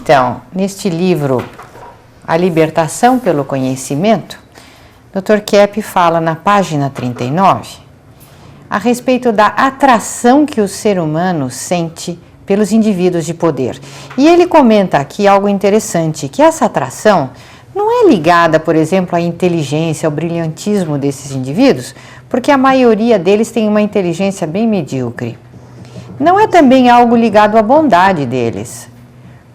então, neste livro, A Libertação pelo Conhecimento, Dr. Kepp fala na página 39 a respeito da atração que o ser humano sente pelos indivíduos de poder. E ele comenta aqui algo interessante, que essa atração não é ligada, por exemplo, à inteligência, ao brilhantismo desses indivíduos, porque a maioria deles tem uma inteligência bem medíocre. Não é também algo ligado à bondade deles,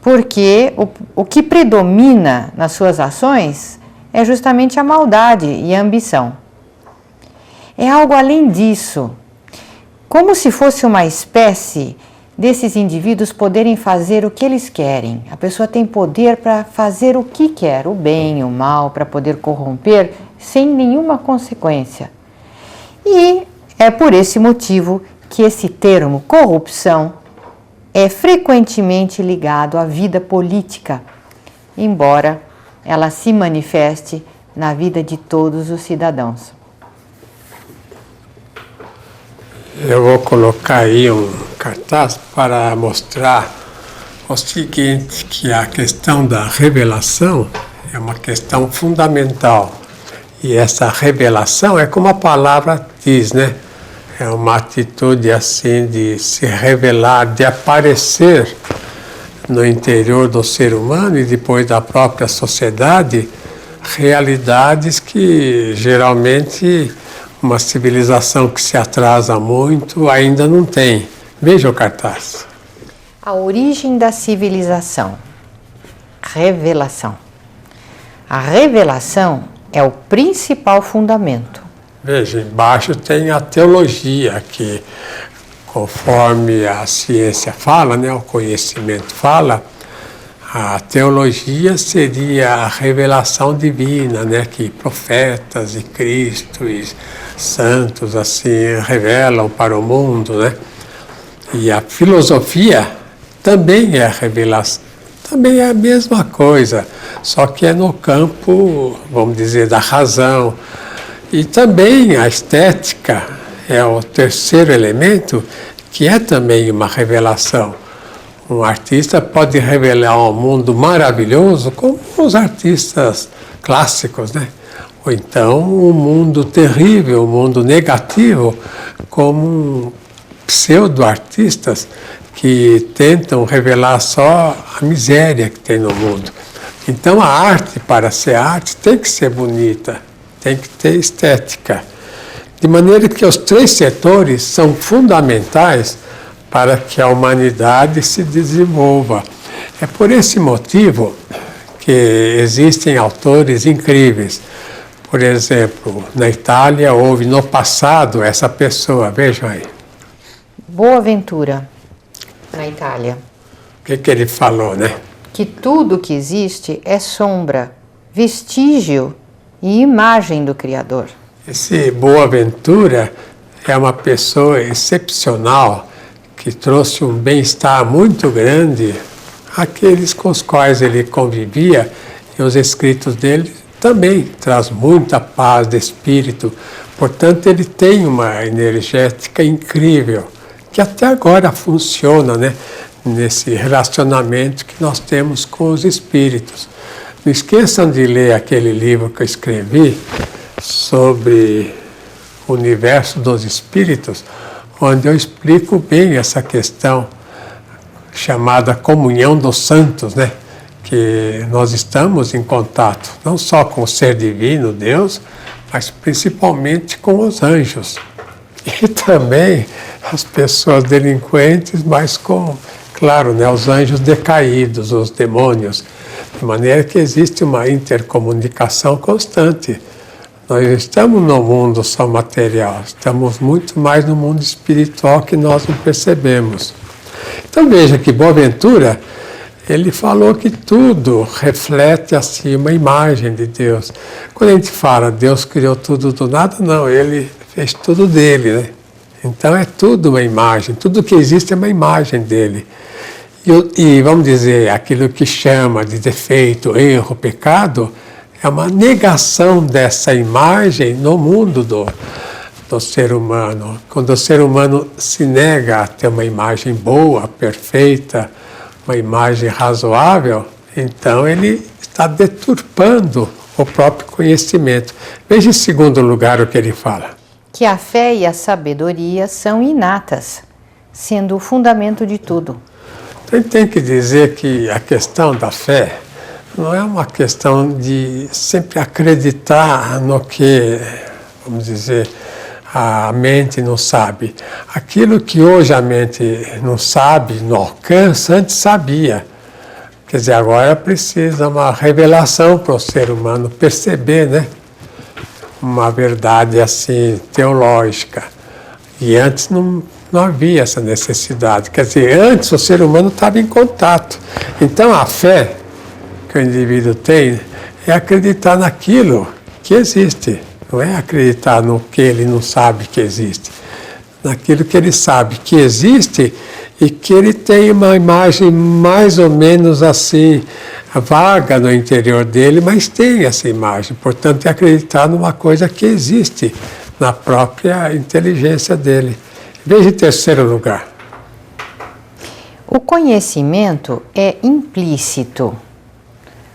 porque o que predomina nas suas ações é justamente a maldade e a ambição. É algo além disso, como se fosse uma espécie desses indivíduos poderem fazer o que eles querem. A pessoa tem poder para fazer o que quer, o bem, o mal, para poder corromper sem nenhuma consequência. E é por esse motivo que esse termo corrupção é frequentemente ligado à vida política, embora ela se manifeste na vida de todos os cidadãos. Eu vou colocar aí um cartaz para mostrar o seguinte, que a questão da revelação é uma questão fundamental. E essa revelação é como a palavra diz, né? É uma atitude assim de se revelar, de aparecer no interior do ser humano e depois da própria sociedade, realidades que geralmente uma civilização que se atrasa muito ainda não tem. Veja o cartaz. A origem da civilização. Revelação. A revelação é o principal fundamento. Veja, embaixo tem a teologia, que conforme a ciência fala, né, o conhecimento fala, a teologia seria a revelação divina, né, que profetas e Cristo e santos assim revelam para o mundo, né? E a filosofia também é a revelação, também é a mesma coisa, só que é no campo, vamos dizer, da razão. E também a estética é o terceiro elemento, que é também uma revelação. Um artista pode revelar um mundo maravilhoso, como os artistas clássicos, né? Ou então um mundo terrível, um mundo negativo, como pseudo-artistas que tentam revelar só a miséria que tem no mundo. Então a arte, para ser arte, tem que ser bonita, tem que ter estética. De maneira que os três setores são fundamentais para que a humanidade se desenvolva. É por esse motivo que existem autores incríveis. Por exemplo, na Itália houve no passado essa pessoa, vejam aí. Boaventura, na Itália. O que ele falou, né? Que tudo que existe é sombra, vestígio e imagem do Criador. Esse Boaventura é uma pessoa excepcional que trouxe um bem-estar muito grande àqueles com os quais ele convivia, e os escritos dele também traz muita paz de espírito. Portanto, ele tem uma energética incrível, que até agora funciona, né, nesse relacionamento que nós temos com os espíritos. Não esqueçam de ler aquele livro que eu escrevi sobre o universo dos espíritos, onde eu explico bem essa questão chamada comunhão dos santos, né? Que nós estamos em contato não só com o ser divino, Deus, mas principalmente com os anjos. E também as pessoas delinquentes, mas com, claro, né, os anjos decaídos, os demônios. De maneira que existe uma intercomunicação constante. Nós estamos no mundo só material, estamos muito mais no mundo espiritual que nós não percebemos. Então veja que Boaventura, ele falou que tudo reflete assim uma imagem de Deus. Quando a gente fala Deus criou tudo do nada, não, ele fez tudo dele, né? Então é tudo uma imagem, tudo que existe é uma imagem dele. E vamos dizer, aquilo que chama de defeito, erro, pecado, é uma negação dessa imagem no mundo do ser humano. Quando o ser humano se nega a ter uma imagem boa, perfeita, uma imagem razoável, então ele está deturpando o próprio conhecimento. Veja em segundo lugar o que ele fala. Que a fé e a sabedoria são inatas, sendo o fundamento de tudo. Então ele tem que dizer que a questão da fé não é uma questão de sempre acreditar no que, vamos dizer, a mente não sabe. Aquilo que hoje a mente não sabe, não alcança, antes sabia. Quer dizer, agora precisa uma revelação para o ser humano perceber, né? Uma verdade assim, teológica. E antes não havia essa necessidade. Quer dizer, antes o ser humano estava em contato. Então a fé que o indivíduo tem é acreditar naquilo que existe. Não é acreditar no que ele não sabe que existe. Naquilo que ele sabe que existe e que ele tem uma imagem mais ou menos assim, vaga no interior dele, mas tem essa imagem. Portanto, é acreditar numa coisa que existe na própria inteligência dele. Veja em terceiro lugar. O conhecimento é implícito.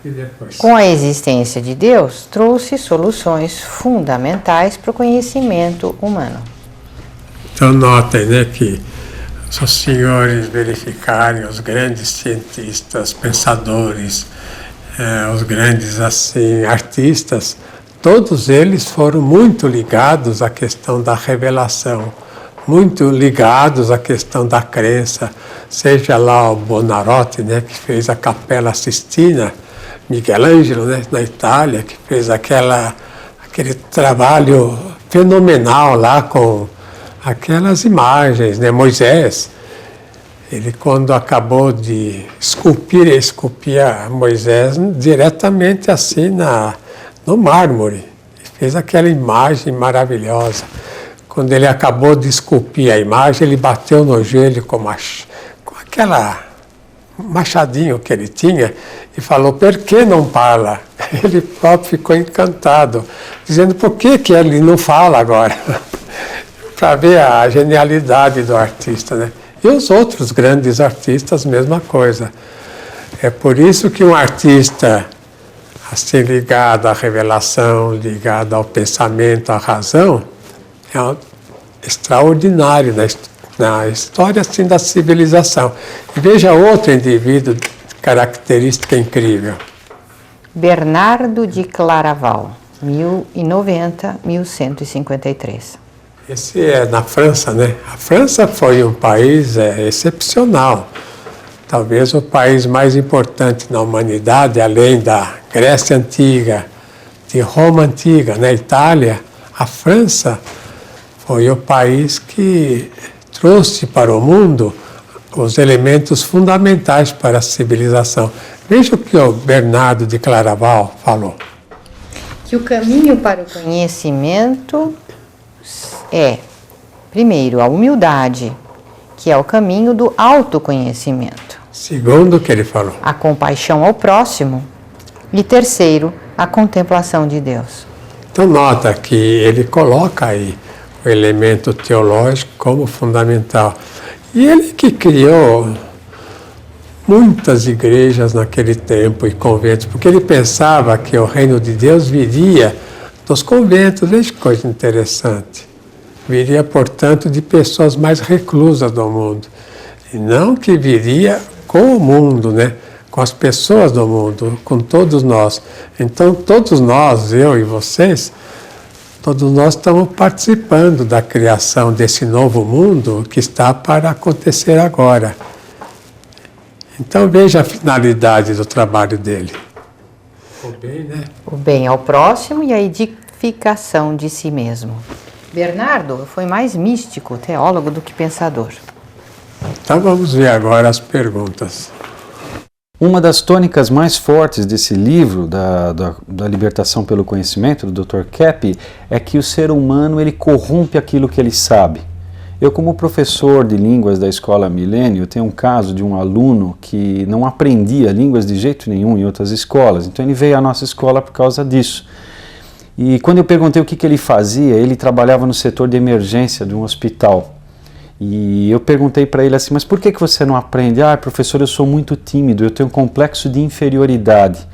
E depois? Com a existência de Deus, trouxe soluções fundamentais para o conhecimento humano. Então notem, né, que se os senhores verificarem os grandes cientistas, pensadores, os grandes assim artistas, todos eles foram muito ligados à questão da revelação, muito ligados à questão da crença. Seja lá o Buonarroti, né, que fez a Capela Sistina, Michelangelo, né, na Itália, que fez aquele trabalho fenomenal lá com aquelas imagens, né? Moisés, ele quando acabou de esculpir, ele esculpia Moisés diretamente assim no mármore. Ele fez aquela imagem maravilhosa. Quando ele acabou de esculpir a imagem, ele bateu no joelho com aquela machadinho que ele tinha e falou: "Por que não fala?" Ele próprio ficou encantado, dizendo: "Por que ele não fala agora?" Para ver a genialidade do artista, né? E os outros grandes artistas, mesma coisa. É por isso que um artista assim ligado à revelação, ligado ao pensamento, à razão, é extraordinário na história assim, da civilização. E veja outro indivíduo de característica incrível. Bernardo de Claraval, 1090-1153. Esse é na França, né? A França foi um país excepcional. Talvez o país mais importante na humanidade, além da Grécia Antiga, de Roma Antiga, na Itália. A França foi o país que trouxe para o mundo os elementos fundamentais para a civilização. Veja o que o Bernardo de Claraval falou. Que o caminho para o conhecimento é, primeiro, a humildade, que é o caminho do autoconhecimento. Segundo o que ele falou. A compaixão ao próximo. E terceiro, a contemplação de Deus. Então nota que ele coloca aí o elemento teológico como fundamental. E ele que criou muitas igrejas naquele tempo e conventos, porque ele pensava que o reino de Deus viria dos conventos. Veja que coisa interessante. Viria, portanto, de pessoas mais reclusas do mundo. E não que viria com o mundo, né? Com as pessoas do mundo, com todos nós. Então, todos nós, eu e vocês, todos nós estamos participando da criação desse novo mundo que está para acontecer agora. Então, veja a finalidade do trabalho dele. O bem, né? O bem ao próximo e a edificação de si mesmo. Bernardo foi mais místico, teólogo, do que pensador. Então vamos ver agora as perguntas. Uma das tônicas mais fortes desse livro, da libertação pelo conhecimento, do Dr. Keppe, é que o ser humano ele corrompe aquilo que ele sabe. Eu, como professor de línguas da Escola Milênio, tenho um caso de um aluno que não aprendia línguas de jeito nenhum em outras escolas, então ele veio à nossa escola por causa disso. E quando eu perguntei o que ele fazia, ele trabalhava no setor de emergência de um hospital. E eu perguntei para ele assim, mas por que você não aprende? Ah, professor, eu sou muito tímido, eu tenho um complexo de inferioridade.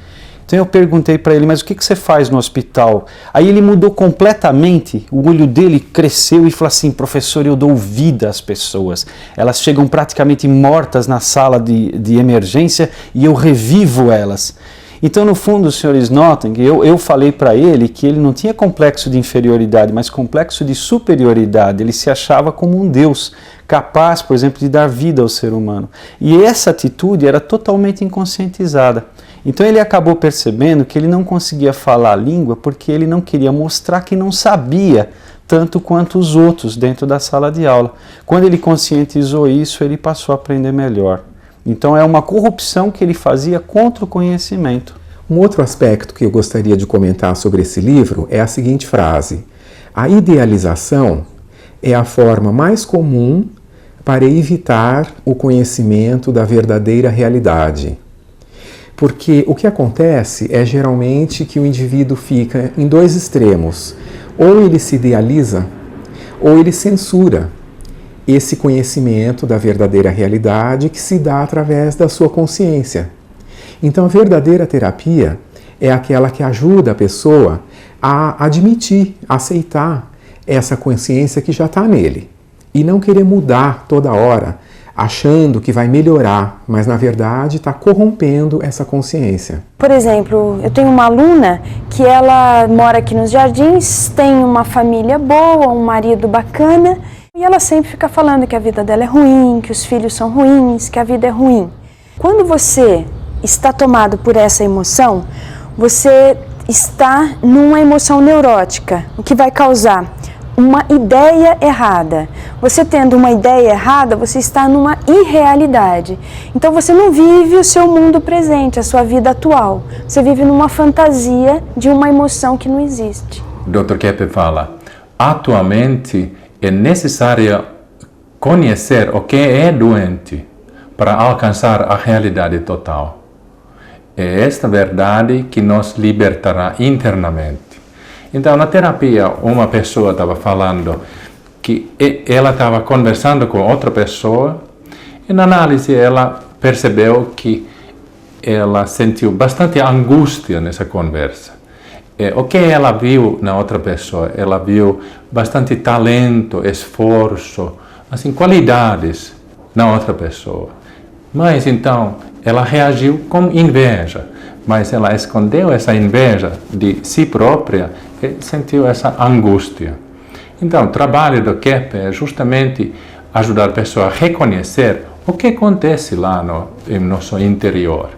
Então eu perguntei para ele, mas o que você faz no hospital? Aí ele mudou completamente, o olho dele cresceu e falou assim, professor, eu dou vida às pessoas. Elas chegam praticamente mortas na sala de emergência e eu revivo elas. Então, no fundo, os senhores notam que eu falei para ele que ele não tinha complexo de inferioridade, mas complexo de superioridade. Ele se achava como um Deus, capaz, por exemplo, de dar vida ao ser humano. E essa atitude era totalmente inconscientizada. Então ele acabou percebendo que ele não conseguia falar a língua porque ele não queria mostrar que não sabia tanto quanto os outros dentro da sala de aula. Quando ele conscientizou isso, ele passou a aprender melhor. Então é uma corrupção que ele fazia contra o conhecimento. Um outro aspecto que eu gostaria de comentar sobre esse livro é a seguinte frase: a idealização é a forma mais comum para evitar o conhecimento da verdadeira realidade. Porque o que acontece é geralmente que o indivíduo fica em dois extremos. Ou ele se idealiza, ou ele censura esse conhecimento da verdadeira realidade que se dá através da sua consciência. Então, a verdadeira terapia é aquela que ajuda a pessoa a admitir, a aceitar essa consciência que já está nele e não querer mudar toda hora, achando que vai melhorar, mas na verdade está corrompendo essa consciência. Por exemplo, eu tenho uma aluna que ela mora aqui nos Jardins, tem uma família boa, um marido bacana, e ela sempre fica falando que a vida dela é ruim, que os filhos são ruins, que a vida é ruim. Quando você está tomado por essa emoção, você está numa emoção neurótica, o que vai causar uma ideia errada. Você tendo uma ideia errada, você está numa irrealidade. Então você não vive o seu mundo presente, a sua vida atual. Você vive numa fantasia de uma emoção que não existe. Dr. Keppe fala, atualmente é necessário conhecer o que é doente para alcançar a realidade total. É esta verdade que nos libertará internamente. Então, na terapia, uma pessoa estava falando que ela estava conversando com outra pessoa e na análise ela percebeu que ela sentiu bastante angústia nessa conversa. O que ela viu na outra pessoa? Ela viu bastante talento, esforço, assim, qualidades na outra pessoa. Mas então ela reagiu com inveja, mas ela escondeu essa inveja de si própria e sentiu essa angústia. Então, o trabalho do Keppe é justamente ajudar a pessoa a reconhecer o que acontece lá no nosso interior.